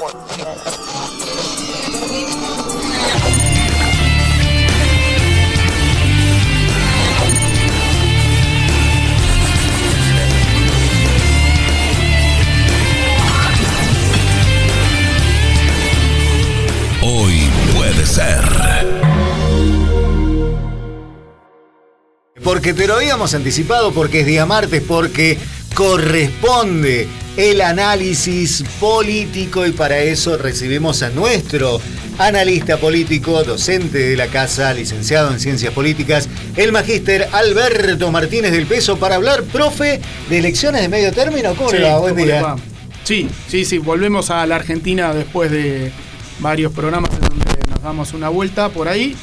Hoy puede ser. Porque te lo habíamos anticipado, porque es día martes, porque corresponde el análisis político y para eso recibimos a nuestro analista político, docente de la casa, licenciado en Ciencias Políticas, el magíster Alberto Martínez del Peso, para hablar, profe, de elecciones de medio término. ¿Cómo le va? Buen día. Sí, volvemos a la Argentina después de varios programas en donde nos damos una vuelta por ahí.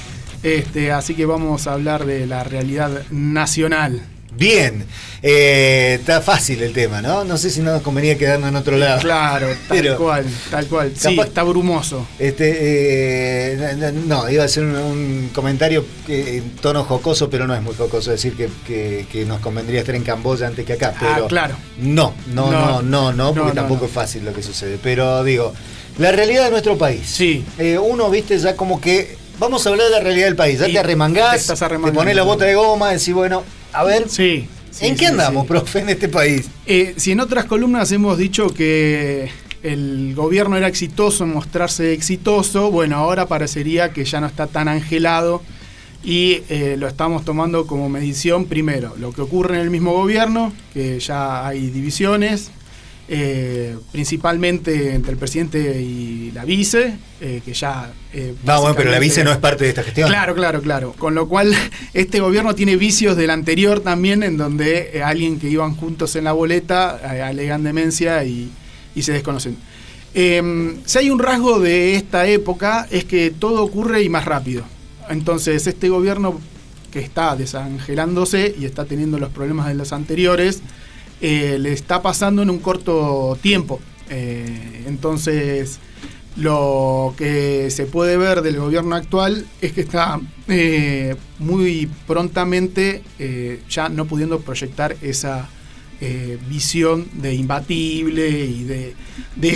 Así que vamos a hablar de la realidad nacional. Bien, está fácil el tema, ¿no? No sé si nos convenía quedarnos en otro lado. Claro, tal cual. Sí, está brumoso. No, iba a hacer un comentario en tono jocoso, pero no es muy jocoso decir que nos convendría estar en Camboya antes que acá. Pero claro. No, porque tampoco es fácil lo que sucede. Pero digo, la realidad de nuestro país. Sí. Uno, viste, ya como que vamos a hablar de la realidad del país. Ya te arremangás, te pones la bota de goma, decís, bueno, a ver, ¿en qué andamos, profe, en este país? Si en otras columnas hemos dicho que el gobierno era exitoso en mostrarse exitoso, bueno, ahora parecería que ya no está tan angelado y lo estamos tomando como medición, primero, lo que ocurre en el mismo gobierno, que ya hay divisiones, principalmente entre el presidente y la vice, que ya... bueno, pero la vice no es parte de esta gestión. Claro. Con lo cual, este gobierno tiene vicios del anterior también, en donde alguien que iban juntos en la boleta alegan demencia y se desconocen. Si hay un rasgo de esta época, es que todo ocurre y más rápido. Entonces, este gobierno que está desangelándose y está teniendo los problemas de los anteriores, le está pasando en un corto tiempo. Entonces, lo que se puede ver del gobierno actual es que está muy prontamente ya no pudiendo proyectar esa visión de imbatible y de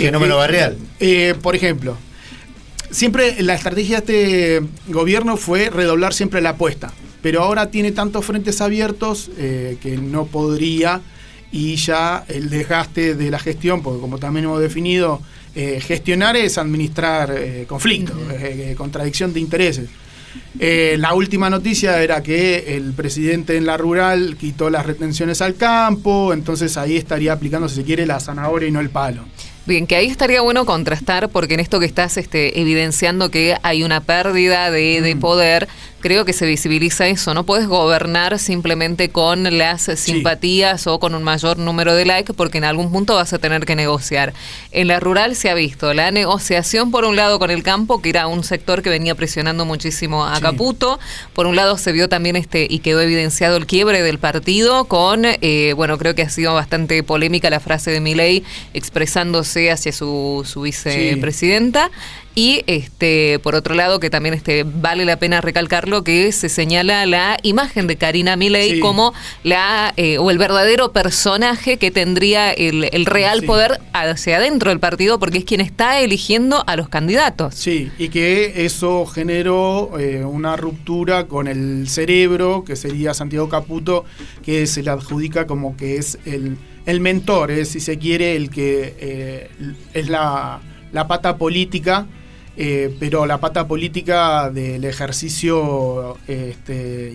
fenómeno barrial. Por ejemplo, siempre la estrategia de este gobierno fue redoblar siempre la apuesta, pero ahora tiene tantos frentes abiertos que no podría. Y ya el desgaste de la gestión, porque como también hemos definido, gestionar es administrar conflictos, contradicción de intereses. La última noticia era que el presidente en la rural quitó las retenciones al campo, entonces ahí estaría aplicando, si se quiere, la zanahoria y no el palo. Bien, que ahí estaría bueno contrastar, porque en esto que estás evidenciando que hay una pérdida de poder, creo que se visibiliza eso. No puedes gobernar simplemente con las simpatías o con un mayor número de likes, porque en algún punto vas a tener que negociar. En la rural se ha visto la negociación, por un lado, con el campo, que era un sector que venía presionando muchísimo a Caputo. Por un lado se vio también y quedó evidenciado el quiebre del partido con, creo que ha sido bastante polémica la frase de Milei expresándose hacia su vicepresidenta. Y por otro lado, que también vale la pena recalcarlo, que se señala la imagen de Karina Milei como o el verdadero personaje que tendría el real poder hacia adentro del partido, porque es quien está eligiendo a los candidatos. Sí, y que eso generó una ruptura con el cerebro, que sería Santiago Caputo, que se le adjudica como que es el mentor, si se quiere, el que es la pata política. Pero la pata política del ejercicio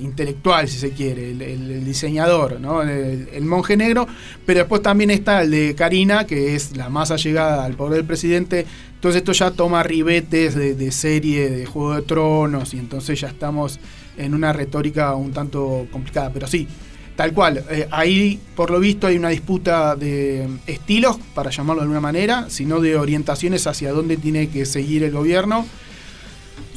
intelectual, si se quiere, el diseñador, ¿no? El monje negro, pero después también está el de Karina, que es la más allegada al poder del presidente. Entonces esto ya toma ribetes de serie, de Juego de Tronos, y entonces ya estamos en una retórica un tanto complicada, pero sí. Tal cual, ahí por lo visto hay una disputa de estilos, para llamarlo de alguna manera, sino de orientaciones hacia dónde tiene que seguir el gobierno.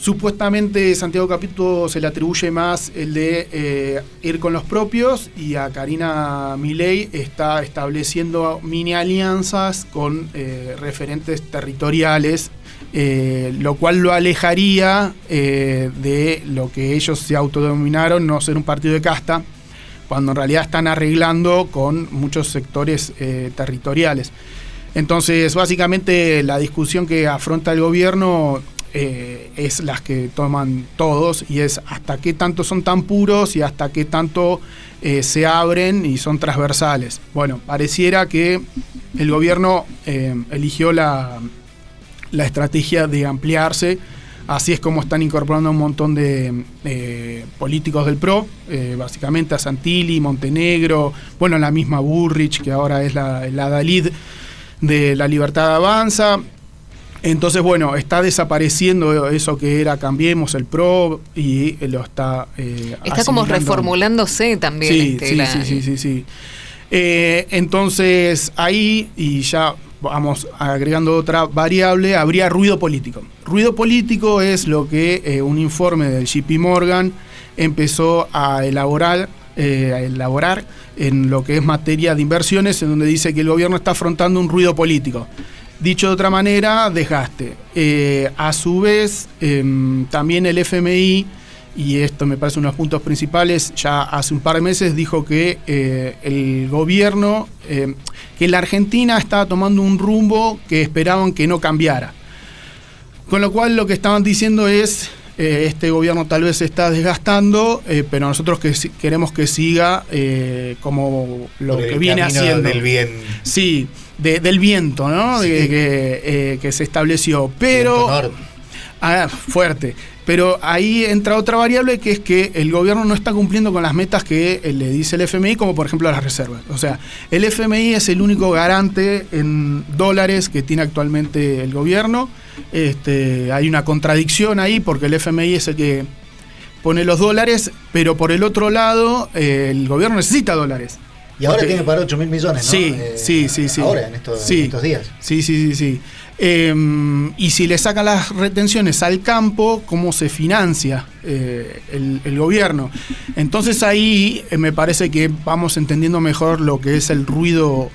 Supuestamente Santiago Caputo se le atribuye más el de ir con los propios, y a Karina Milei está estableciendo mini alianzas con referentes territoriales, lo cual lo alejaría de lo que ellos se autodenominaron no ser un partido de casta, cuando en realidad están arreglando con muchos sectores territoriales. Entonces, básicamente, la discusión que afronta el gobierno es las que toman todos, y es hasta qué tanto son tan puros y hasta qué tanto se abren y son transversales. Bueno, pareciera que el gobierno eligió la estrategia de ampliarse. Así es como están incorporando a un montón de políticos del PRO, básicamente a Santilli, Montenegro, bueno, la misma Bullrich, que ahora es la Dalid de La Libertad Avanza. Entonces, bueno, está desapareciendo eso que era Cambiemos, el PRO, y lo está está como reformulándose también. Sí. Entonces, ahí, y ya vamos agregando otra variable, habría ruido político. Ruido político es lo que un informe del JP Morgan empezó a elaborar en lo que es materia de inversiones, en donde dice que el gobierno está afrontando un ruido político. Dicho de otra manera, desgaste. A su vez, también el FMI, y esto me parece uno de los puntos principales, ya hace un par de meses dijo que el gobierno, que la Argentina estaba tomando un rumbo que esperaban que no cambiara. Con lo cual, lo que estaban diciendo es, este gobierno tal vez se está desgastando, pero nosotros queremos que siga como lo que viene haciendo. Del bien. Sí, del viento, ¿no? Sí. Que se estableció. Pero fuerte. Pero ahí entra otra variable, que es que el gobierno no está cumpliendo con las metas que le dice el FMI, como por ejemplo las reservas. O sea, el FMI es el único garante en dólares que tiene actualmente el gobierno. Hay una contradicción ahí, porque el FMI es el que pone los dólares, pero por el otro lado, el gobierno necesita dólares. Y ahora tiene para 8.000 millones, ¿no? Sí. Ahora, en estos días. Sí. Y si le sacan las retenciones al campo, ¿cómo se financia el gobierno? Entonces ahí me parece que vamos entendiendo mejor lo que es el ruido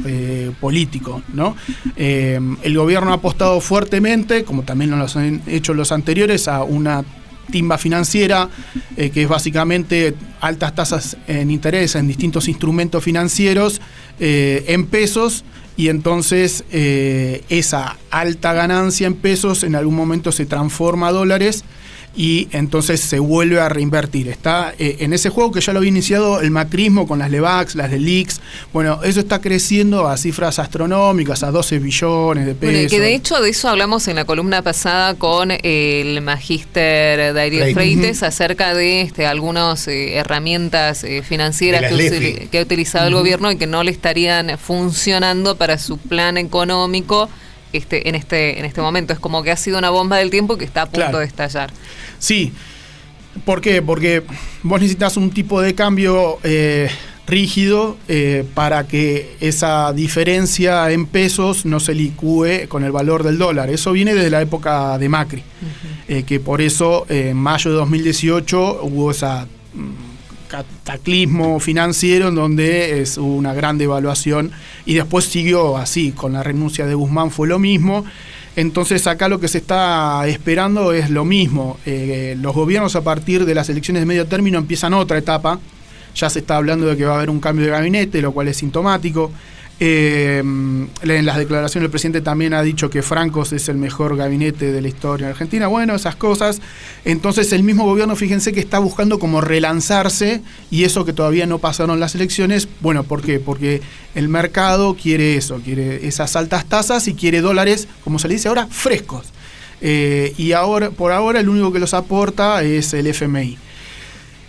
político, ¿no? El gobierno ha apostado fuertemente, como también lo han hecho los anteriores, a una timba financiera, que es básicamente altas tasas en interés en distintos instrumentos financieros en pesos, y entonces esa alta ganancia en pesos en algún momento se transforma a dólares y entonces se vuelve a reinvertir. Está en ese juego que ya lo había iniciado el macrismo con las LEVAX, las LELIQs. Bueno, eso está creciendo a cifras astronómicas, a 12 billones de pesos. Bueno, y que de hecho de eso hablamos en la columna pasada con el magíster Darío Freites, acerca de algunas herramientas financieras que ha utilizado el gobierno y que no le estarían funcionando para su plan económico en este momento. Es como que ha sido una bomba del tiempo que está a punto de estallar. Sí. ¿Por qué? Porque vos necesitas un tipo de cambio rígido para que esa diferencia en pesos no se licúe con el valor del dólar. Eso viene desde la época de Macri, que por eso en mayo de 2018 hubo esa cataclismo financiero en donde hubo una gran devaluación, y después siguió así, con la renuncia de Guzmán fue lo mismo. Entonces acá lo que se está esperando es lo mismo. Los gobiernos a partir de las elecciones de medio término empiezan otra etapa. Ya se está hablando de que va a haber un cambio de gabinete, lo cual es sintomático. En las declaraciones el presidente también ha dicho que Francos es el mejor gabinete de la historia de Argentina. Bueno, esas cosas. Entonces el mismo gobierno, fíjense que está buscando como relanzarse, y eso que todavía no pasaron las elecciones. Bueno, ¿por qué? Porque el mercado quiere eso, quiere esas altas tasas y quiere dólares, como se le dice ahora, frescos. Y ahora, por ahora, el único que los aporta es el FMI.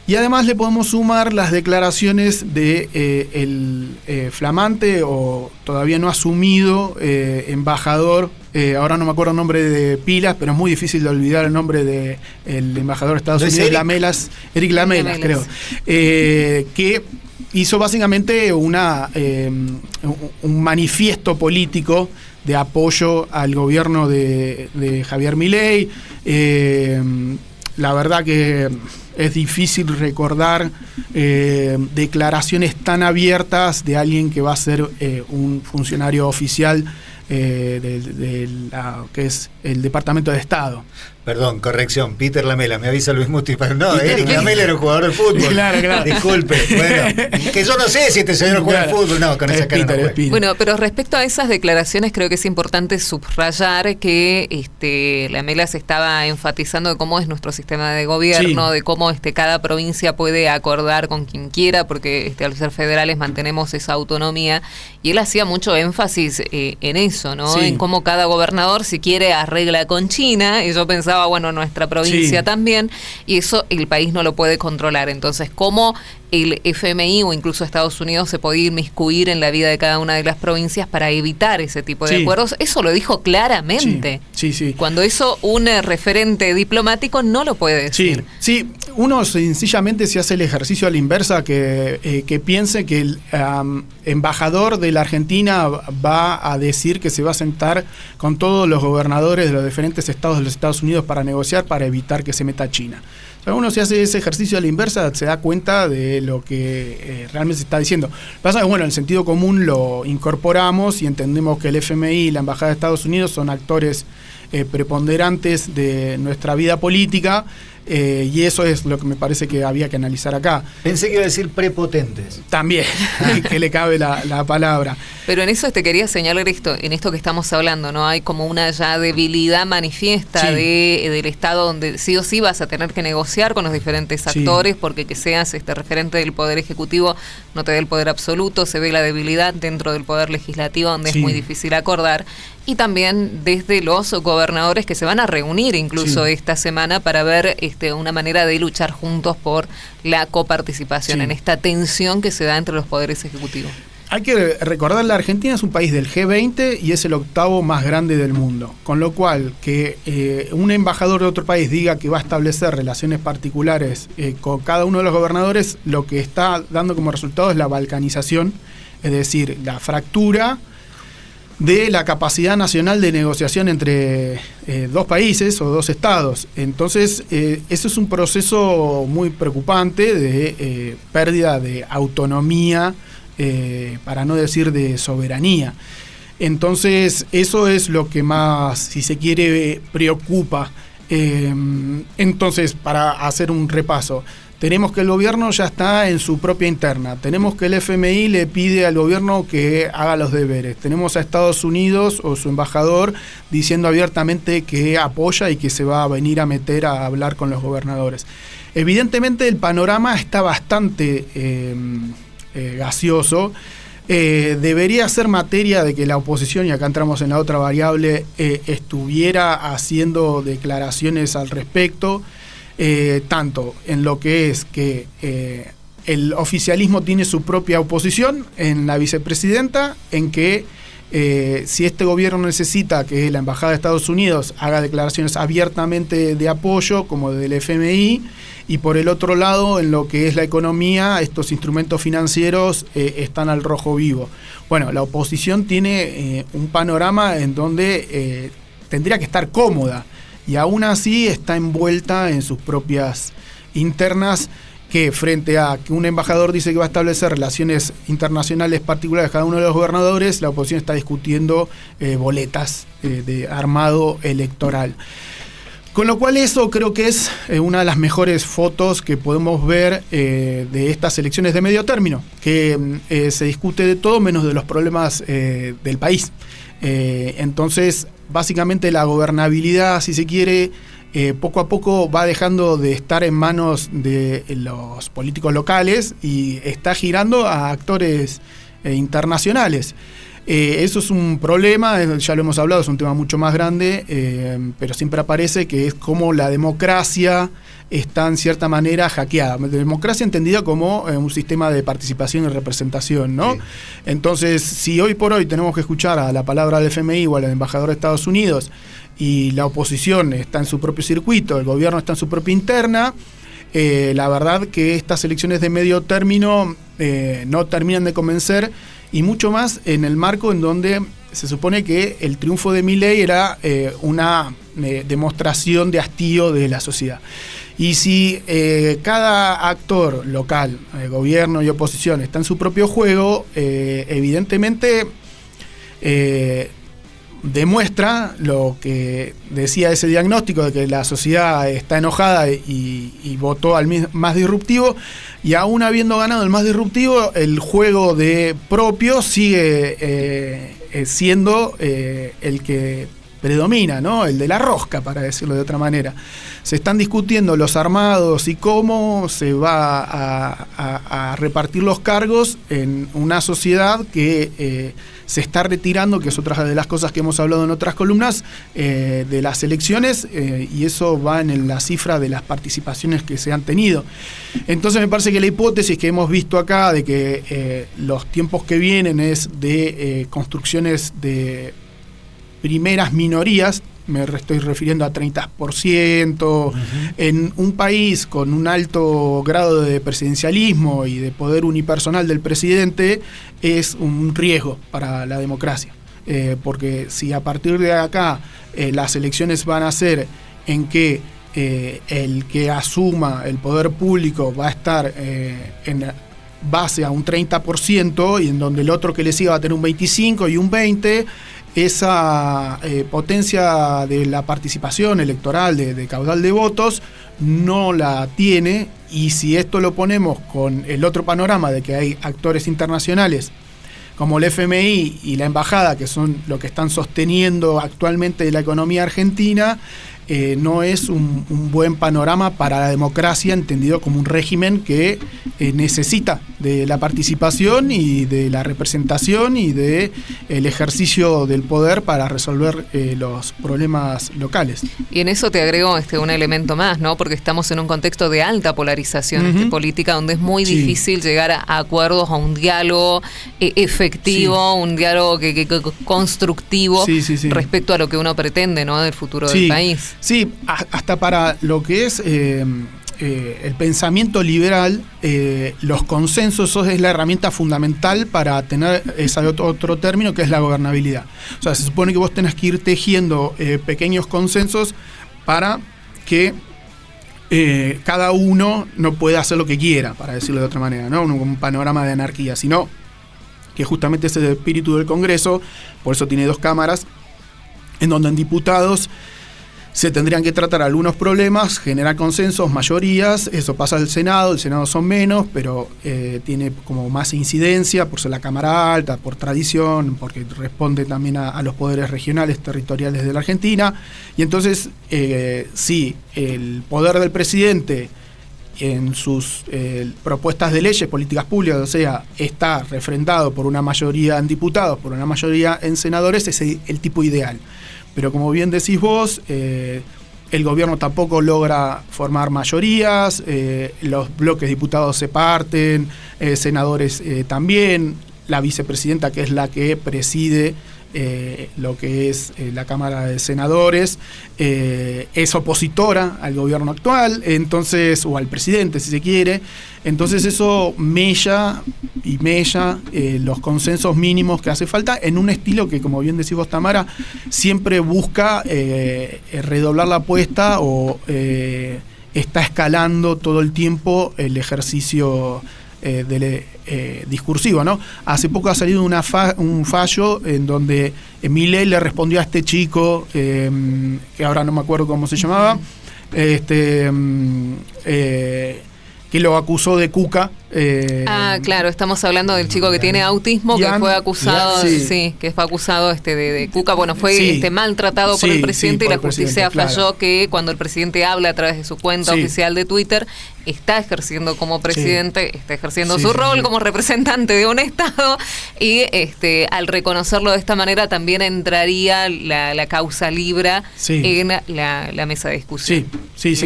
Y además le podemos sumar las declaraciones de el flamante o todavía no asumido embajador, ahora no me acuerdo el nombre de pilas, pero es muy difícil de olvidar el nombre del embajador de Estados Unidos, Eric Lamelas, creo, que hizo básicamente un manifiesto político de apoyo al gobierno de Javier Milei. La verdad que es difícil recordar declaraciones tan abiertas de alguien que va a ser un funcionario oficial que es el Departamento de Estado. Perdón, corrección, Peter Lamela, me avisa Luis Musti. No, Peter Eric Lamela era un jugador de fútbol. Claro. Disculpe, bueno, que yo no sé si este señor juega al fútbol, no, con esa cara no juega. Bueno, pero respecto a esas declaraciones creo que es importante subrayar que Lamela se estaba enfatizando de cómo es nuestro sistema de gobierno, de cómo cada provincia puede acordar con quien quiera, porque al ser federales mantenemos esa autonomía, y él hacía mucho énfasis en eso, ¿no? En cómo cada gobernador, si quiere, arregla con China, y yo pensaba, bueno, nuestra provincia también, y eso el país no lo puede controlar. Entonces, ¿cómo el FMI o incluso Estados Unidos se podía inmiscuir en la vida de cada una de las provincias para evitar ese tipo de acuerdos? Eso lo dijo claramente. Sí. Cuando eso un referente diplomático no lo puede decir. Sí, uno sencillamente se hace el ejercicio a la inversa, que piense que el embajador de la Argentina va a decir que se va a sentar con todos los gobernadores de los diferentes estados de los Estados Unidos para negociar, para evitar que se meta China. Uno se hace ese ejercicio a la inversa, se da cuenta de lo que realmente se está diciendo. Pasa que, bueno, el sentido común lo incorporamos y entendemos que el FMI y la Embajada de Estados Unidos son actores preponderantes de nuestra vida política, y eso es lo que me parece que había que analizar acá. Pensé que iba a decir prepotentes. También, que le cabe la palabra. Pero en eso te quería señalar en esto que estamos hablando, ¿no? Hay como una ya debilidad manifiesta del Estado, donde sí o sí vas a tener que negociar con los diferentes actores, porque que seas referente del Poder Ejecutivo no te da el poder absoluto, se ve la debilidad dentro del Poder Legislativo, donde es muy difícil acordar. Y también desde los gobernadores que se van a reunir incluso esta semana para ver una manera de luchar juntos por la coparticipación en esta tensión que se da entre los poderes ejecutivos. Hay que recordar, la Argentina es un país del G20 y es el 8º más grande del mundo, con lo cual que un embajador de otro país diga que va a establecer relaciones particulares con cada uno de los gobernadores, lo que está dando como resultado es la balcanización, es decir, la fractura de la capacidad nacional de negociación entre dos países o dos estados. Entonces, eso es un proceso muy preocupante de pérdida de autonomía, para no decir de soberanía. Entonces, eso es lo que más, si se quiere, preocupa. Entonces, para hacer un repaso, tenemos que el gobierno ya está en su propia interna, tenemos que el FMI le pide al gobierno que haga los deberes, tenemos a Estados Unidos o su embajador diciendo abiertamente que apoya y que se va a venir a meter a hablar con los gobernadores. Evidentemente el panorama está bastante gaseoso. Debería ser materia de que la oposición, y acá entramos en la otra variable, estuviera haciendo declaraciones al respecto, tanto en lo que es que el oficialismo tiene su propia oposición en la vicepresidenta, en que si este gobierno necesita que la Embajada de Estados Unidos haga declaraciones abiertamente de apoyo, como del FMI, y por el otro lado, en lo que es la economía, estos instrumentos financieros están al rojo vivo. Bueno, la oposición tiene un panorama en donde tendría que estar cómoda, y aún así está envuelta en sus propias internas, que frente a que un embajador dice que va a establecer relaciones internacionales particulares cada uno de los gobernadores, la oposición está discutiendo boletas de armado electoral. Con lo cual eso creo que es una de las mejores fotos que podemos ver de estas elecciones de medio término, que se discute de todo menos de los problemas del país. Entonces, básicamente la gobernabilidad, si se quiere, poco a poco va dejando de estar en manos de los políticos locales y está girando a actores internacionales. Eso es un problema, ya lo hemos hablado, es un tema mucho más grande, pero siempre aparece que es como la democracia está en cierta manera hackeada. Democracia entendida como un sistema de participación y representación, ¿no? Sí. Entonces, si hoy por hoy tenemos que escuchar a la palabra del FMI o al embajador de Estados Unidos y la oposición está en su propio circuito, el gobierno está en su propia interna, la verdad que estas elecciones de medio término no terminan de convencer, y mucho más en el marco en donde se supone que el triunfo de Milei era una demostración de hastío de la sociedad. Y si cada actor local, gobierno y oposición, está en su propio juego, evidentemente demuestra lo que decía ese diagnóstico de que la sociedad está enojada y votó al más disruptivo, y aún habiendo ganado el más disruptivo, el juego de propio sigue siendo el que predomina, ¿no? El de la rosca, para decirlo de otra manera. Se están discutiendo los armados y cómo se va a repartir los cargos en una sociedad que se está retirando, que es otra de las cosas que hemos hablado en otras columnas, de las elecciones, y eso va en la cifra de las participaciones que se han tenido. Entonces me parece que la hipótesis que hemos visto acá de que los tiempos que vienen es de construcciones de primeras minorías, me estoy refiriendo a 30%, en un país con un alto grado de presidencialismo y de poder unipersonal del presidente, es un riesgo para la democracia. Porque si a partir de acá las elecciones van a ser en que el que asuma el poder público va a estar en base a un 30%, y en donde el otro que le siga va a tener un 25% y un 20%, esa potencia de la participación electoral, de caudal de votos, no la tiene. Y si esto lo ponemos con el otro panorama de que hay actores internacionales como el FMI y la embajada, que son lo que están sosteniendo actualmente la economía argentina, no es un buen panorama para la democracia, entendido como un régimen que necesita de la participación y de la representación y de el ejercicio del poder para resolver los problemas locales. Y en eso te agrego un elemento más, ¿no? Porque estamos en un contexto de alta polarización política, donde es muy difícil llegar a acuerdos, a un diálogo efectivo, un diálogo que constructivo respecto a lo que uno pretende, ¿no? Del futuro del país. Sí, hasta para lo que es el pensamiento liberal, los consensos es la herramienta fundamental para tener ese otro término que es la gobernabilidad. O sea, se supone que vos tenés que ir tejiendo pequeños consensos para que cada uno no pueda hacer lo que quiera, para decirlo de otra manera, ¿no? Un panorama de anarquía, sino que justamente ese es el espíritu del Congreso. Por eso tiene 2 cámaras, en donde en diputados se tendrían que tratar algunos problemas, generar consensos, mayorías. Eso pasa al Senado, el Senado son menos, pero tiene como más incidencia por ser la Cámara Alta, por tradición, porque responde también a los poderes regionales, territoriales de la Argentina. Y entonces, sí, el poder del presidente en sus propuestas de leyes, políticas públicas, o sea, está refrendado por una mayoría en diputados, por una mayoría en senadores, es el tipo ideal. Pero como bien decís vos, el gobierno tampoco logra formar mayorías, los bloques diputados se parten, senadores también, la vicepresidenta, que es la que preside lo que es la Cámara de Senadores, es opositora al gobierno actual, entonces, o al presidente si se quiere. Entonces eso mella los consensos mínimos que hace falta, en un estilo que, como bien decís vos, Tamara, siempre busca redoblar la apuesta o está escalando todo el tiempo el ejercicio discursivo, ¿no? Hace poco ha salido un fallo en donde Milei le respondió a este chico, que ahora no me acuerdo cómo se llamaba, que lo acusó de cuca. Claro, estamos hablando del chico que tiene autismo, que fue acusado, que fue acusado de cuca. Bueno, fue maltratado por el presidente, y la justicia falló que cuando el presidente habla a través de su cuenta oficial de Twitter, está ejerciendo como presidente, está ejerciendo su rol como representante de un Estado, y al reconocerlo de esta manera también entraría la causa libra en la mesa de discusión. Sí.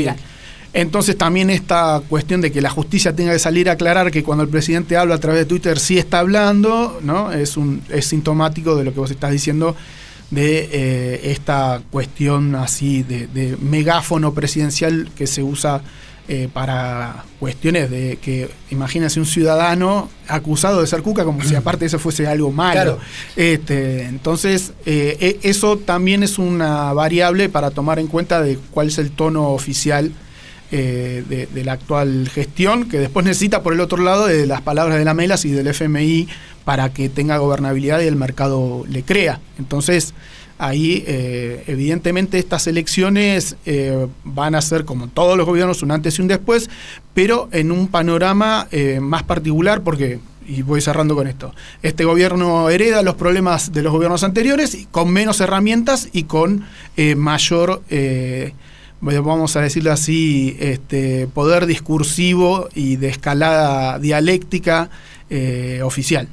Entonces también esta cuestión de que la justicia tenga que salir a aclarar que cuando el presidente habla a través de Twitter sí está hablando, ¿no? Es sintomático de lo que vos estás diciendo, de esta cuestión así de megáfono presidencial que se usa para cuestiones de que, imagínense, un ciudadano acusado de ser cuca, como si aparte eso fuese algo malo. Entonces, eso también es una variable para tomar en cuenta de cuál es el tono oficial de la actual gestión, que después necesita, por el otro lado, de las palabras de la Melas y del FMI para que tenga gobernabilidad y el mercado le crea. Entonces, ahí evidentemente estas elecciones van a ser, como todos los gobiernos, un antes y un después, pero en un panorama más particular, porque, y voy cerrando con esto, este gobierno hereda los problemas de los gobiernos anteriores con menos herramientas y con mayor, vamos a decirlo así, poder discursivo y de escalada dialéctica oficial.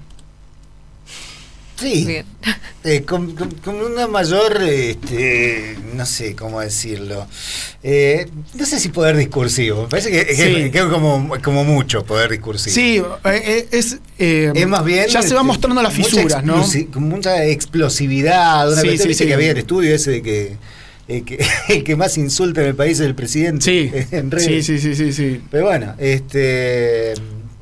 Sí, con una mayor, no sé cómo decirlo, no sé si poder discursivo, me parece que es como mucho poder discursivo. Sí, es más bien... Ya se va mostrando las fisuras, ¿no? Con mucha explosividad, una cuestión, sí. que había el estudio ese de que el que más insulta en el país es el presidente. Sí, en redes. Sí. Pero bueno,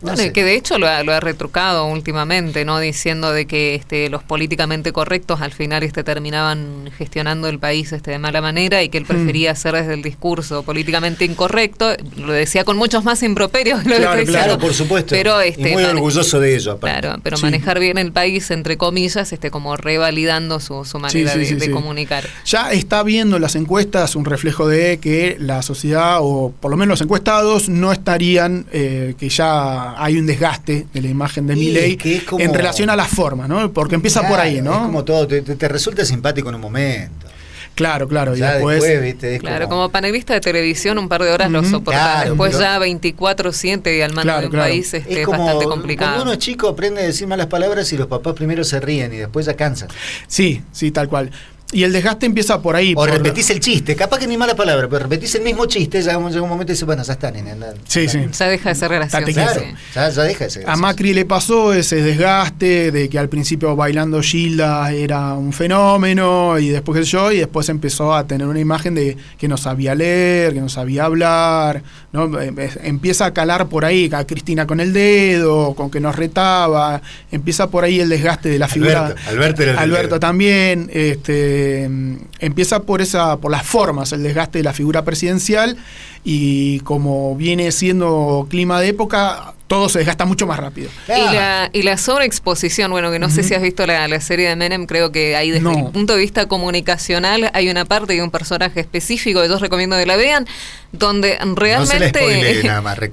bueno, y que de hecho lo ha retrucado últimamente, ¿no? Diciendo de que los políticamente correctos al final terminaban gestionando el país de mala manera y que él prefería hacer desde el discurso políticamente incorrecto. Lo decía con muchos más improperios. Claro, por supuesto. Pero, y muy orgulloso de ello, aparte. Claro, pero manejar bien el país, entre comillas, como revalidando su manera de comunicar. Ya está viendo las encuestas un reflejo de que la sociedad, o por lo menos los encuestados, no estarían, que ya hay un desgaste de la imagen de Milei en relación a la forma, ¿no? Porque empieza por ahí, ¿no? Es como todo, te resulta simpático en un momento. Claro, y ya después ¿viste? Claro, como panelista de televisión un par de horas lo soportás, después ya 24/7 y al mando del país es bastante complicado. Cuando uno es chico aprende a decir malas palabras y los papás primero se ríen y después ya cansan. Sí, tal cual. Y el desgaste empieza por ahí. O repetís el chiste, capaz que ni mala palabra, pero repetís el mismo chiste, ya llega un momento y dices, bueno, ya está, nene. Sí. Ya deja de ser gracioso. Claro, ya deja de ser gracioso. A Macri le pasó ese desgaste de que al principio bailando Gilda era un fenómeno y después y después empezó a tener una imagen de que no sabía leer, que no sabía hablar, ¿no? Empieza a calar por ahí a Cristina con el dedo, con que nos retaba, empieza por ahí el desgaste de la figura. Alberto también, empieza por las formas, el desgaste de la figura presidencial, y como viene siendo clima de época, todo se desgasta mucho más rápido. Y la sobreexposición, bueno, que no sé si has visto la serie de Menem, creo que ahí desde el punto de vista comunicacional hay una parte de un personaje específico que yo recomiendo que la vean, donde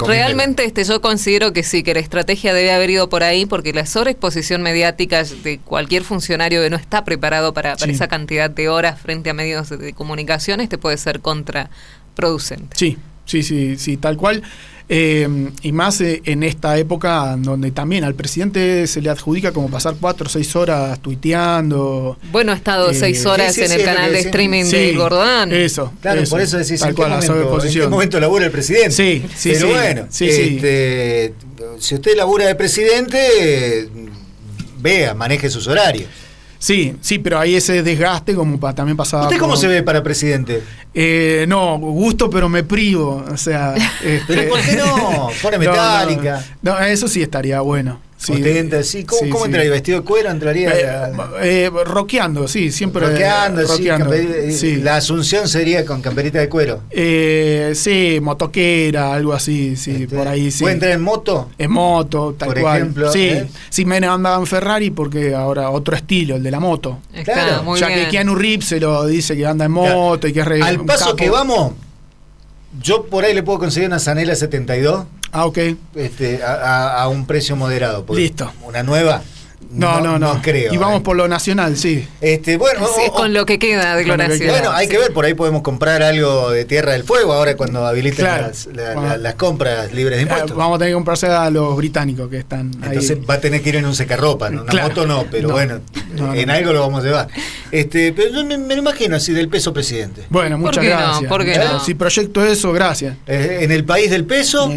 realmente yo considero que sí, que la estrategia debe haber ido por ahí, porque la sobreexposición mediática de cualquier funcionario que no está preparado para esa cantidad de horas frente a medios de comunicación puede ser contraproducente. Sí, tal cual. Y más en esta época donde también al presidente se le adjudica como pasar 4 o 6 horas tuiteando. Bueno, ha estado 6 horas en el canal de streaming de Gordán. Eso. Claro, por eso decís, ¿en qué momento labura el presidente? Pero bueno, si usted labura de presidente, maneje sus horarios. Sí, pero hay ese desgaste como también pasaba. ¿Usted cómo se ve para presidente? No, gusto, pero me privo. O sea, ¿pero por qué no? Pone Metallica. No, eso sí estaría bueno. Sí, sí. ¿Cómo entraría? ¿Vestido de cuero? ¿Entraría? Rockeando, sí, siempre. Rockeando. Sí. La asunción sería con camperita de cuero. Sí, motoquera, algo así, sí, por ahí sí. ¿Puede entrar en moto? En moto, tal por cual. Ejemplo, sí, Menem andaba en Ferrari porque ahora otro estilo, el de la moto. Claro, muy ya bien. Que Keanu Reeves se lo dice que anda en moto y que es al paso que vamos, yo por ahí le puedo conseguir una Zanella 72. Ok. A un precio moderado. Listo. Una nueva. No creo. Y vamos por lo nacional, sí. Bueno, con lo que queda de lo nacional. Bueno, hay que ver, por ahí podemos comprar algo de Tierra del Fuego ahora cuando habiliten las compras libres de impuestos. Vamos a tener que comprarse a los británicos que están ahí. Entonces va a tener que ir en un secarropa, ¿no? Una moto no, pero bueno, en algo lo vamos a llevar. Pero yo me lo imagino así, del peso presidente. Bueno, muchas gracias. ¿Por qué no? Si proyecto eso, gracias. En el país del peso.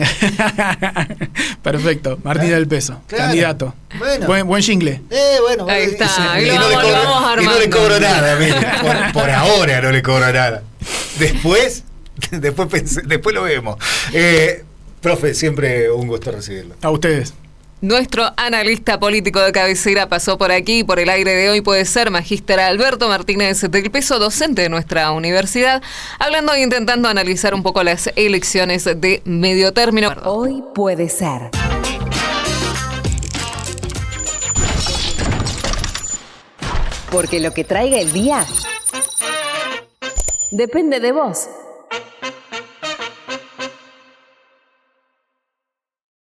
Perfecto, Martín del Peso, candidato. Bueno. Buen jingle. Bueno, ahí está. Y no le cobro nada, por ahora no le cobro nada. Después lo vemos. Profe, siempre un gusto recibirlo. A ustedes. Nuestro analista político de cabecera pasó por aquí, por el aire de hoy puede ser Magíster Alberto Martínez del Peso, docente de nuestra universidad, hablando e intentando analizar un poco las elecciones de medio término. Hoy puede ser. Porque lo que traiga el día depende de vos.